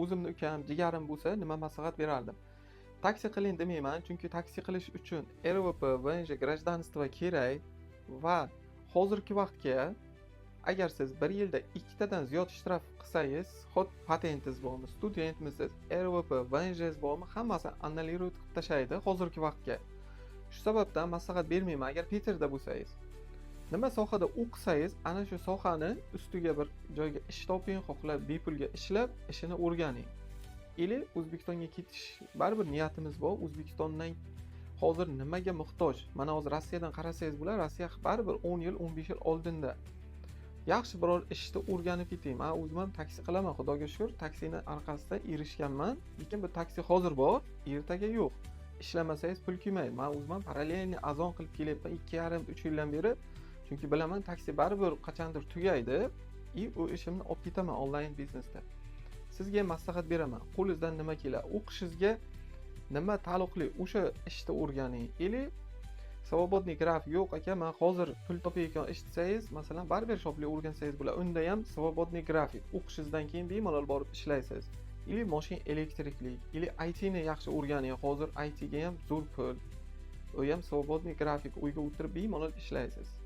o'zimni ukam, jigarim bo'lsa, nima maslahat berardim? Taksi qiling demayman, chunki taksi qilish uchun RVP, VNJ, grajdanstvo kerak va hozirgi vaqtga agar siz bir yilda 2 tadan ziyod ishtirok qilsangiz, xod patentingiz bormi, studentmisiz, RVP, VNJingiz bormi, hammasini annuliruет qilib tashlaydi hozirgi vaqtga. Shu sababdan maslahat bermayman agar Peterda bo'lsangiz. Nima sohada o'qisangiz, ana shu sohani ustiga bir joyga ish toping, xohlab bepulga ishlab, ishini o'rganing. Ili O'zbekistonga ketish baribir niyatimiz bor. O'zbekistondan hozir nimaga muhtoj? Mana hozir Rossiyadan qarasangiz bo'lar, Rossiya baribir 10 yil, 15 yil oldinda. Yaxshi biror ishni o'rganib keting. Men o'zim ham taksi qilaman, Xudoga shukr, taksini orqasida erishganman. Lekin bu taksi hozir bor, ertaga yo'q. Ishlamasangiz pul kelmaydi. Men o'zim ham parallelni azon qilib kelyapman 2,5-3 yildan beri. Chunki bilaman, taksi baribir qachondir tugaydi, u ishimni olib ketaman onlayn biznesda. Sizga maslahat beraman. Qo'lingizdan nima keladi? O'qishingizga nima taalluqli o'sha ishni o'rganing. Ili Svobodniy grafik yo'q aka, men hozir pul topayotgan ish desangiz, masalan, barbershoplik o'rgansangiz bo'ladi. Unda ham Svobodniy grafik o'qishingizdan keyin bemalol borib ishlaysiz. Ili mashin elektriklik, ili IT ni yaxshi o'rganing. Hozir IT ga ham zo'r pul. U ham Svobodniy grafik uyga o'tirib bemalol ishlaysiz.